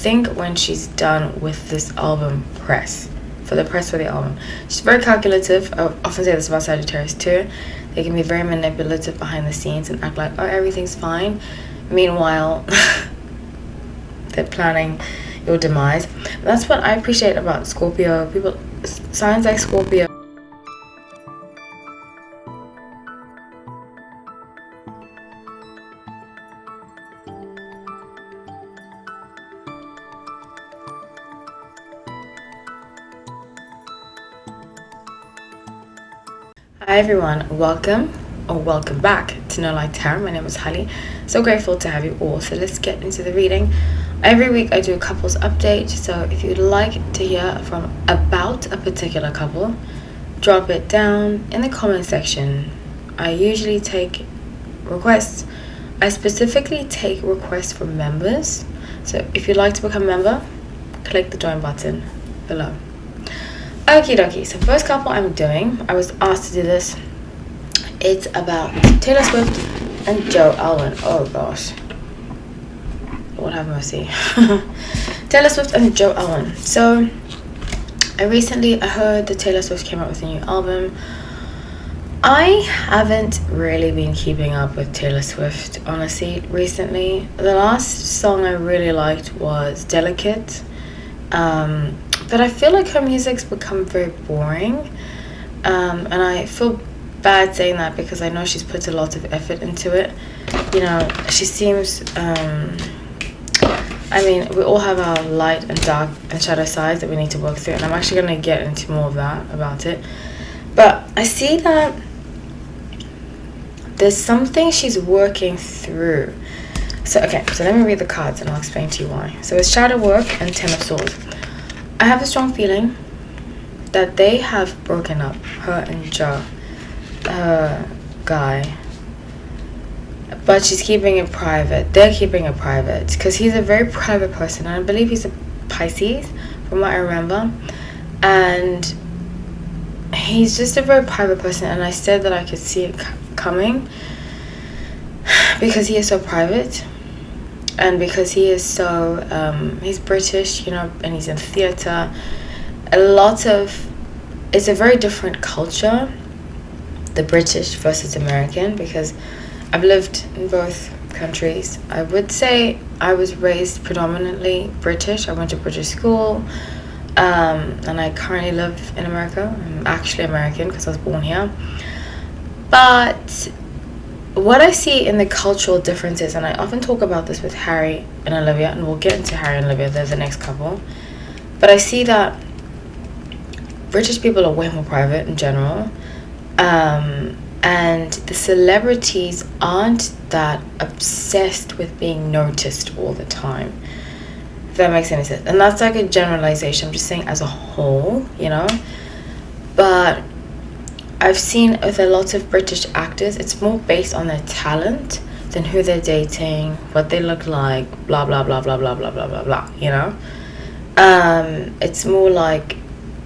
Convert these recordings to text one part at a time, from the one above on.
think when she's done with this album for the album, she's very calculative. I often say this about Sagittarius too. They can be very manipulative behind the scenes and act like, oh, everything's fine. Meanwhile, they're planning your demise. That's what I appreciate about Scorpio. People, signs like Scorpio. Hi everyone, welcome back to No Light Tarot. My name is Holly. So grateful to have you all. So let's get into the reading. Every week I do a couples update. So if you'd like to hear from about a particular couple, drop it down in the comment section. I usually take requests. I specifically take requests from members. So if you'd like to become a member, click the join button below. Okie dokie, so first couple I'm doing, I was asked to do this. It's about Taylor Swift and Alwyn. Oh gosh, Lord have mercy. Taylor Swift and Alwyn. So I heard that Taylor Swift came out with a new album. I haven't really been keeping up with Taylor Swift honestly recently. The last song I really liked was Delicate. But I feel like her music's become very boring, and I feel bad saying that because I know she's put a lot of effort into it. You know, she seems, I mean, we all have our light and dark and shadow sides that we need to work through, and I'm actually going to get into more of that about it. But I see that there's something she's working through. So let me read the cards and I'll explain to you why. So it's shadow work and 10 of Swords. I have a strong feeling that they have broken up, her and her guy. But she's keeping it private. They're keeping it private because he's a very private person. And I believe he's a Pisces, from what I remember. And he's just a very private person. And I said that I could see it coming because he is so private. And because he is so, he's British, you know, and he's in theatre. It's a very different culture, the British versus American, because I've lived in both countries. I would say I was raised predominantly British. I went to British school, and I currently live in America. I'm actually American because I was born here. But what I see in the cultural differences, and I often talk about this with Harry and Olivia, and we'll get into Harry and Olivia, they're the next couple, but I see that British people are way more private in general, and the celebrities aren't that obsessed with being noticed all the time, if that makes any sense. And that's like a generalization, I'm just saying as a whole, you know. But I've seen with a lot of British actors, it's more based on their talent than who they're dating, what they look like, blah, blah, blah, blah, blah, blah, blah, blah, blah, you know? It's more like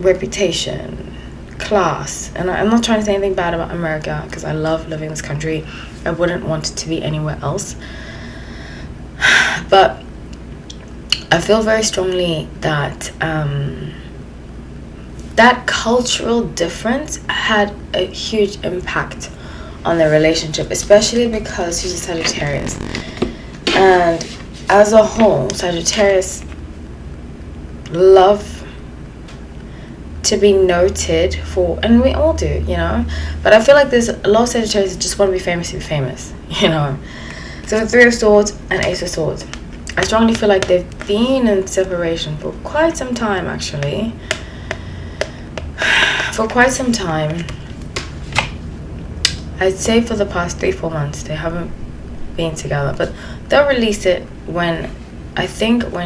reputation, class. And I'm not trying to say anything bad about America because I love living in this country. I wouldn't want it to be anywhere else. But I feel very strongly that that cultural difference had a huge impact on their relationship, especially because she's a Sagittarius. And as a whole, Sagittarius love to be noted for, and we all do, you know. But I feel like there's a lot of Sagittarius that just want to be famous to be famous, you know. So the 3 of Swords and Ace of Swords. I strongly feel like they've been in separation for quite some time, actually. For quite some time. I'd say for the past 3-4 months they haven't been together, but they'll release it when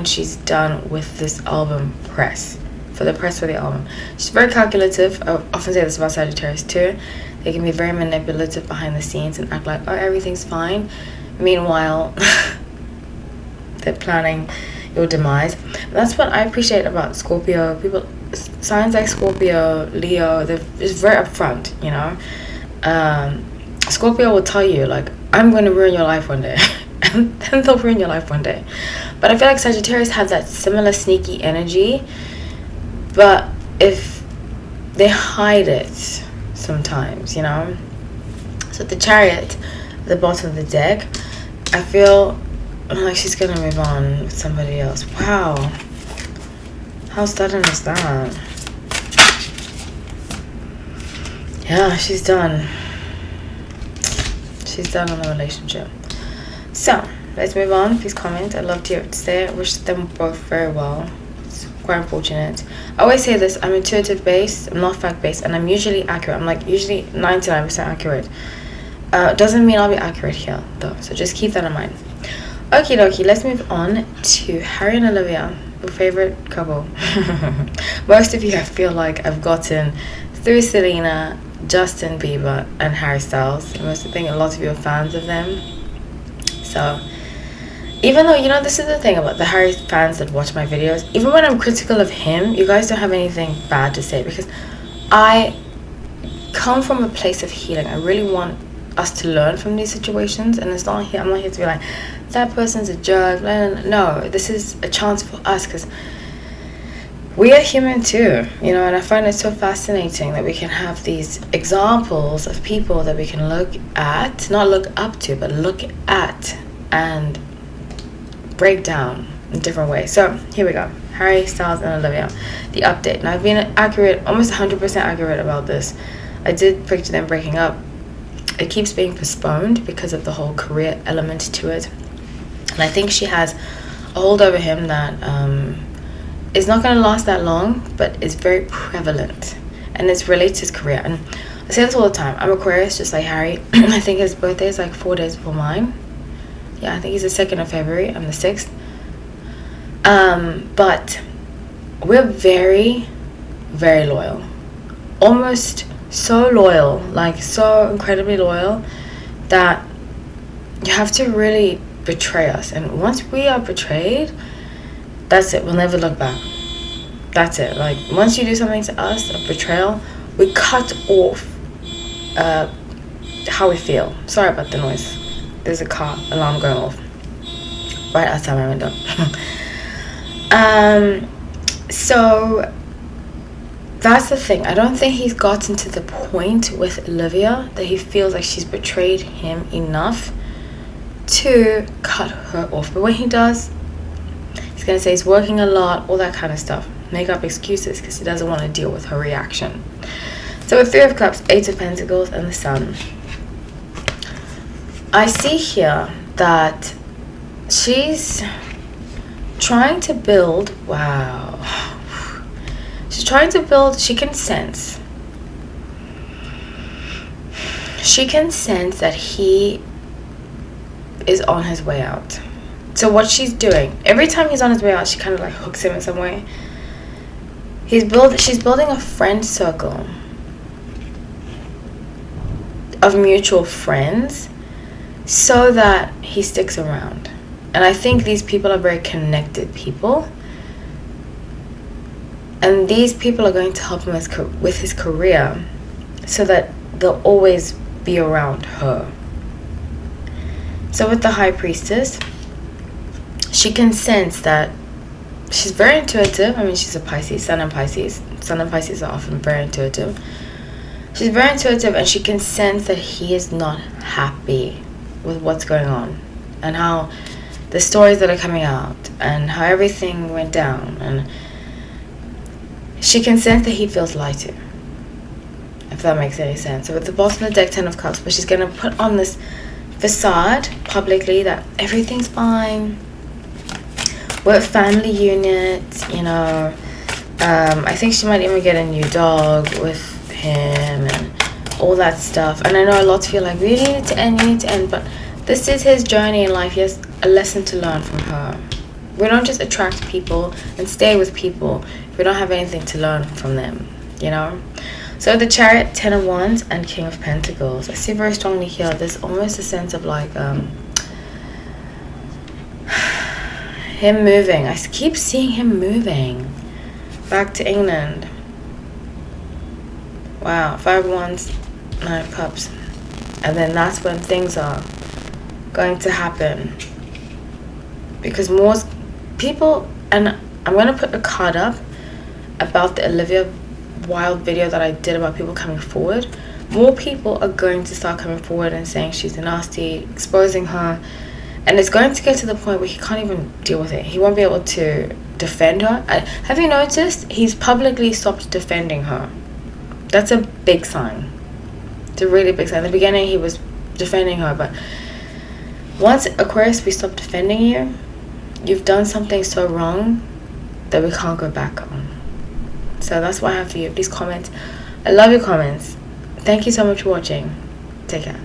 she's done with this album for the album. She's very calculative. I often say this about Sagittarius too. They can be very manipulative behind the scenes and act like, oh, everything's fine. Meanwhile, they're planning your demise. That's what I appreciate about Scorpio. People, signs like Scorpio, Leo, they're just very upfront, you know. Scorpio will tell you, like, I'm going to ruin your life one day. And then they'll ruin your life one day. But I feel like Sagittarius have that similar sneaky energy, but if they hide it sometimes, you know. So the Chariot at the bottom of the deck, I feel like she's gonna move on with somebody else. Wow, how sudden is that? Yeah, she's done. She's done on the relationship. So let's move on. Please comment. I'd love to hear what to say. I wish them both very well. It's quite unfortunate. I always say this, I'm intuitive based, I'm not fact based, and I'm usually accurate. I'm like usually 99% accurate. Doesn't mean I'll be accurate here though, so just keep that in mind. Okie dokie, let's move on to Harry and Olivia, your favorite couple. Most of you, I feel like I've gotten through Selena, Justin Bieber, and Harry Styles. I think a lot of you are fans of them. So even though, you know, this is the thing about the Harry fans that watch my videos, even when I'm critical of him, you guys don't have anything bad to say, because I come from a place of healing. I really want us to learn from these situations, and it's not here, I'm not here to be like, that person's a jerk. No, this is a chance for us, because we are human too, you know. And I find it so fascinating that we can have these examples of people that we can look at, not look up to, but look at and break down in different ways. So here we go, Harry Styles and Olivia, the update. Now I've been accurate, almost 100% accurate about this. I did picture them breaking up. It keeps being postponed because of the whole career element to it, and I think she has a hold over him that is not going to last that long, but is very prevalent, and it's related to his career. And I say this all the time, I'm Aquarius just like Harry. I think his birthday is like 4 days before mine. Yeah, I think he's the 2nd of February, I'm the 6th. But we're very, very loyal, almost so loyal, like so incredibly loyal, that you have to really betray us. And once we are betrayed, that's it, we'll never look back. That's it. Like once you do something to us, a betrayal, we cut off how we feel. Sorry about the noise, there's a car alarm going off right outside my window. So that's the thing. I don't think he's gotten to the point with Olivia that he feels like she's betrayed him enough to cut her off. But when he does, he's going to say he's working a lot, all that kind of stuff. Make up excuses because he doesn't want to deal with her reaction. So with 3 of Cups, 8 of Pentacles, and the Sun, I see here that she's trying to build, wow. She's trying to build, she can sense that he is on his way out. So what she's doing, every time he's on his way out, she kind of like hooks him in some way. She's building a friend circle of mutual friends so that he sticks around. And I think these people are very connected people. And these people are going to help him with his career so that they'll always be around her. So with the High Priestess, she can sense that she's very intuitive. I mean, she's a Pisces, Sun and Pisces. Sun and Pisces are often very intuitive. She's very intuitive, and she can sense that he is not happy with what's going on and how the stories that are coming out and how everything went down. And she can sense that he feels lied to, if that makes any sense. So with the bottom of the deck, 10 of Cups, but she's going to put on this facade publicly that everything's fine. We're a family unit, you know. I think she might even get a new dog with him and all that stuff. And I know a lot of you are like, we need to end, but this is his journey in life. He has a lesson to learn from her. We don't just attract people and stay with people if we don't have anything to learn from them, you know. So the Chariot, 10 of Wands, and King of Pentacles, I see very strongly here, there's almost a sense of like him moving. I keep seeing him moving back to England. Wow, 5 of Wands, 9 of Cups. And then that's when things are going to happen, because people, and I'm going to put a card up about the Olivia Wilde video that I did about people coming forward. More people are going to start coming forward and saying she's nasty, exposing her, and it's going to get to the point where he can't even deal with it. He won't be able to defend her. Have you noticed he's publicly stopped defending her? That's a big sign. It's a really big sign. In the beginning he was defending her, but once, Aquarius, we stop defending you, you've done something so wrong that we can't go back on. So that's what I have for you. Please comment. I love your comments. Thank you so much for watching. Take care.